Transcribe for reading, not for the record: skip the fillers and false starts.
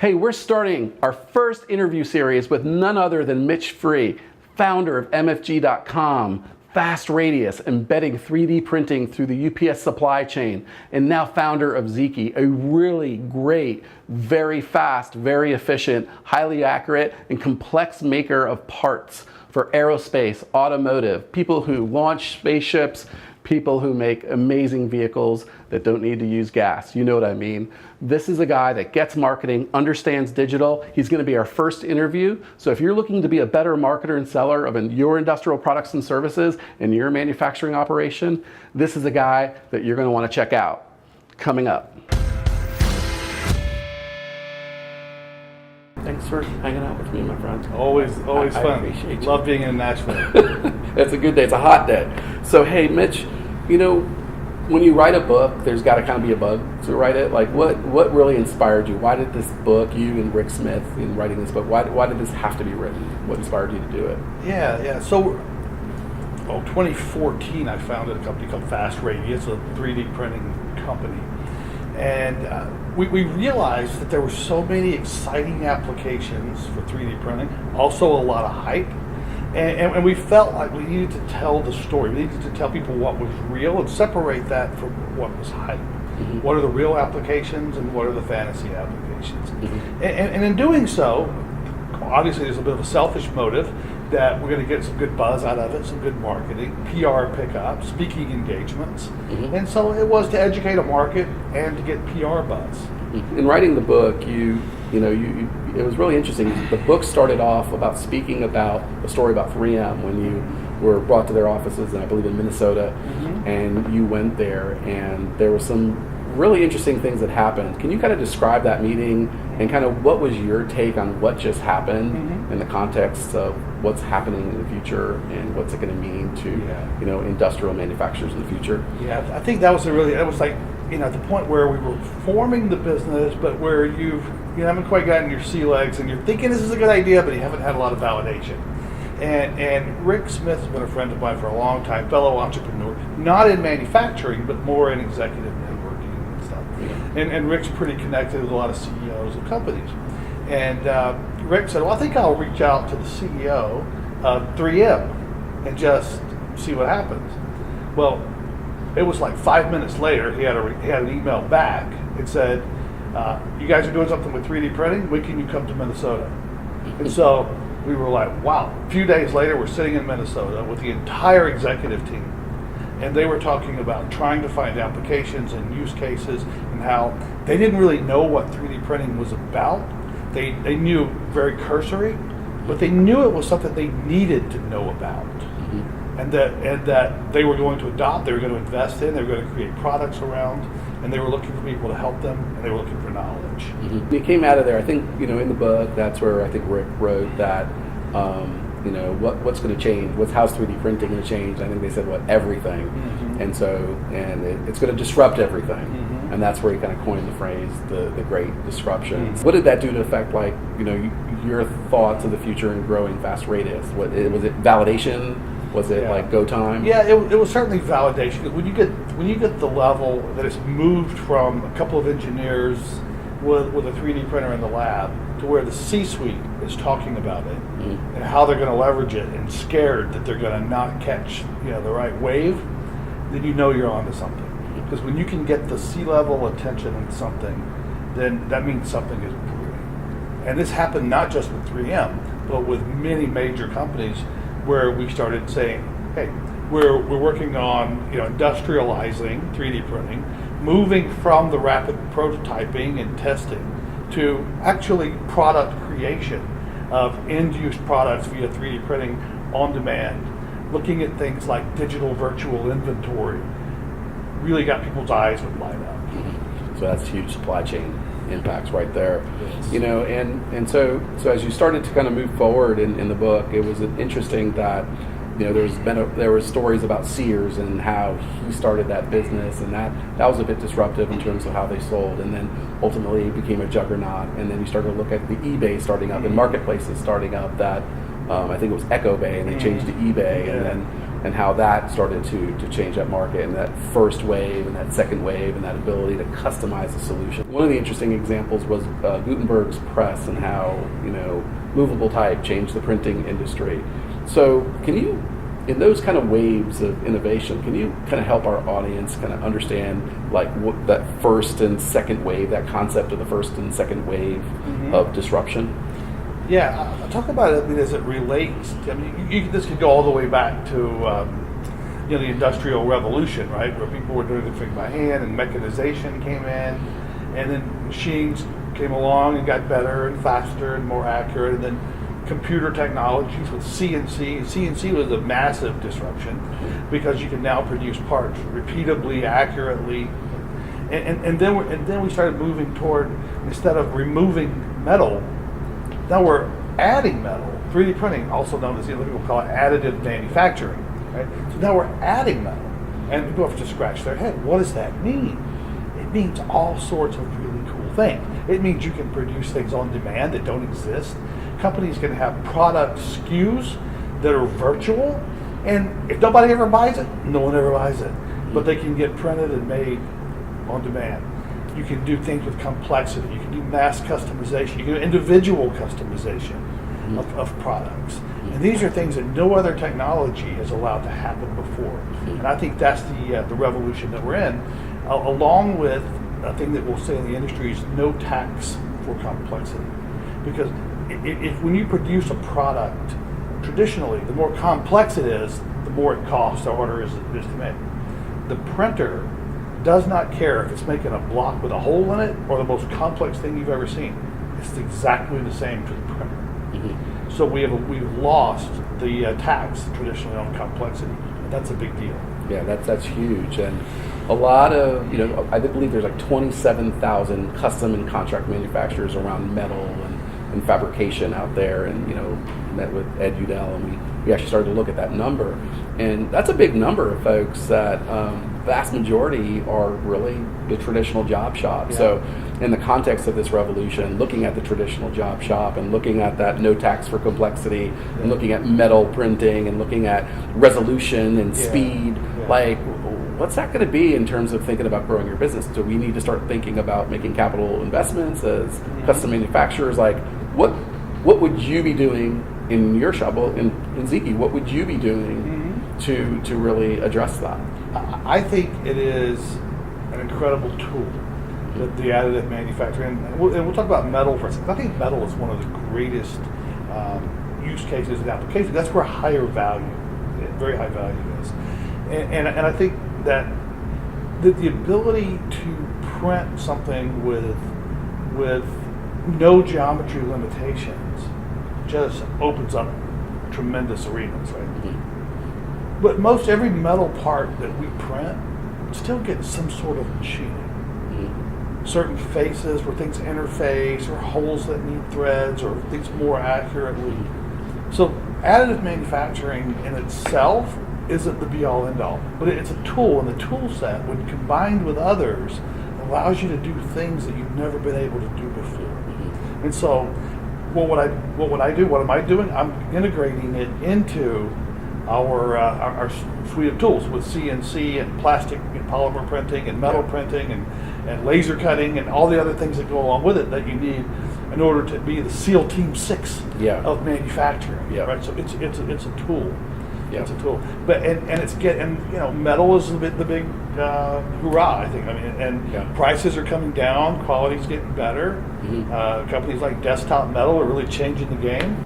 Hey, we're starting our first interview series with none other than Mitch, founder of MFG.com, Fast Radius, embedding 3D printing through the UPS supply chain, and now founder of Zeeky, a really great, very fast, very efficient, highly accurate, and complex maker of parts for aerospace, automotive, people who launch spaceships, people who make amazing vehicles that don't need to use gas. You know what I mean? This is a guy that gets marketing, understands digital. He's going to be our first interview. So if you're looking to be a better marketer and seller of your industrial products and services in your manufacturing operation, this is a guy that you're going to want to check out. Coming up. Thanks for hanging out with me, my friend. Always fun. I appreciate you. Love being in Nashville. It's a good day. It's a hot day. So, hey, Mitch, you know, when you write a book, there's got to kind of be a bug to write it. Like, what really inspired you? Why did this book, you and Rick Smith, in writing this book, why did this have to be written? What inspired you to do it? Yeah. So, 2014, I founded a company called Fast Radius, a 3D printing company. And we realized that there were so many exciting applications for 3D printing, also a lot of hype. And we felt like we needed to tell the story. We needed to tell people what was real and separate that from what was hype. Mm-hmm. What are the real applications and what are the fantasy applications? Mm-hmm. And in doing so, obviously there's a bit of a selfish motive that we're going to get some good buzz out of it, some good marketing, PR pickup, speaking engagements. Mm-hmm. And so it was to educate a market and to get PR buzz. In writing the book, it was really interesting. The book started off about speaking about a story about 3M when you were brought to their offices, and I believe in Minnesota, mm-hmm. and you went there, and there were some really interesting things that happened. Can you kind of describe that meeting and kind of what was your take on what just happened mm-hmm. in the context of what's happening in the future and what's it going to mean to industrial manufacturers in the future? Yeah, I think that was like, at the point where we were forming the business, but where you haven't quite gotten your sea legs and you're thinking this is a good idea, but you haven't had a lot of validation. And Rick Smith has been a friend of mine for a long time, fellow entrepreneur, not in manufacturing, but more in executive networking and stuff. Yeah. And Rick's pretty connected with a lot of CEOs of companies. And Rick said, well, I think I'll reach out to the CEO of 3M and just see what happens. Well, it was like 5 minutes later, he had an email back. It said, you guys are doing something with 3D printing? When can you come to Minnesota? And so we were like, wow. A few days later, we're sitting in Minnesota with the entire executive team. And they were talking about trying to find applications and use cases and how they didn't really know what 3D printing was about. They knew very cursory, but they knew it was something they needed to know about. And that they were going to adopt, they were going to invest in, they were going to create products around, and they were looking for people to help them, and they were looking for knowledge. Mm-hmm. You came out of there, I think, in the book, that's where I think Rick wrote that, what's going to change, how's 3D printing going to change? I think they said, everything. Mm-hmm. And it's going to disrupt everything. Mm-hmm. And that's where he kind of coined the phrase, the great disruption. Mm-hmm. What did that do to affect, your thoughts of the future in growing Fast Radius? Was it validation? Was it like go time? Yeah, it was certainly validation. When you get the level that it's moved from a couple of engineers with a 3D printer in the lab to where the C-suite is talking about it mm-hmm. and how they're going to leverage it and scared that they're going to not catch the right wave, then you know you're onto something. Because when you can get the C-level attention on something, then that means something is brewing. And this happened not just with 3M, but with many major companies, where we started saying, hey, we're working on industrializing 3D printing, moving from the rapid prototyping and testing to actually product creation of end-use products via 3D printing on demand, looking at things like digital virtual inventory, really got people's eyes would light up. Mm-hmm. So that's huge supply chain impacts right there. Yes. So as you started to kind of move forward in the book, it was interesting that there were stories about Sears and how he started that business, and that was a bit disruptive in terms of how they sold, and then ultimately it became a juggernaut. And then you started to look at the eBay starting up and marketplaces starting up that I think it was Echo Bay, and they changed to eBay, and then and how that started to change that market, and that first wave and that second wave and that ability to customize a solution. One of the interesting examples was Gutenberg's press and how movable type changed the printing industry. So can you, in those kind of waves of innovation, can you kind of help our audience kind of understand like what that first and second wave, that concept of the first and second wave of disruption? Yeah, I'll talk about it as it relates. I mean, this could go all the way back to the Industrial Revolution, right, where people were doing everything by hand, and mechanization came in, and then machines came along and got better and faster and more accurate, and then computer technologies with CNC. CNC was a massive disruption because you can now produce parts repeatably, accurately, and then we started moving toward, instead of removing metal, now we're adding metal. 3D printing, also known as, people call it additive manufacturing, right? So now we're adding metal, and people have to scratch their head. What does that mean? It means all sorts of really cool things. It means you can produce things on demand that don't exist. Companies can have product SKUs that are virtual, and if nobody ever buys it, no one ever buys it. But they can get printed and made on demand. You can do things with complexity. You can do mass customization. You can do individual customization of products. And these are things that no other technology has allowed to happen before. And I think that's the revolution that we're in, along with a thing that we'll say in the industry is no tax for complexity. Because if when you produce a product, traditionally, the more complex it is, the more it costs or harder it is to make. The printer does not care if it's making a block with a hole in it or the most complex thing you've ever seen. It's exactly the same to the printer. So we've lost the tax traditionally on complexity. And that's a big deal. Yeah, that's huge. And a lot of, I believe there's like 27,000 custom and contract manufacturers around metal and fabrication out there, and met with Ed Udell, and we actually started to look at that number, and that's a big number of folks that vast majority are really the traditional job shop. Yeah. So in the context of this revolution, looking at the traditional job shop and looking at that no tax for complexity, and looking at metal printing and looking at resolution and speed, like what's that going to be in terms of thinking about growing your business? Do we need to start thinking about making capital investments as custom manufacturers? Like what would you be doing in your shop? Well, in Ziki, what would you be doing to really address that? I think it is an incredible tool, that the additive manufacturing, and we'll talk about metal for a second. I think metal is one of the greatest use cases and applications. That's where higher value, very high value is. And I think that the ability to print something with no geometry limitations just opens up tremendous arenas, right? But most every metal part that we print still gets some sort of machining. Certain faces where things interface, or holes that need threads, or things more accurately. So additive manufacturing in itself isn't the be-all end-all, but it's a tool, and the tool set, when combined with others, allows you to do things that you've never been able to do before. And so, what am I doing? I'm integrating it into our suite of tools with CNC and plastic and polymer printing and metal printing and laser cutting and all the other things that go along with it that you need in order to be the SEAL Team 6 of manufacturing. Right? So it's a tool. It's a tool, but and it's metal is the big hurrah. I think. And prices are coming down, quality's getting better. Companies like Desktop Metal are really changing the game.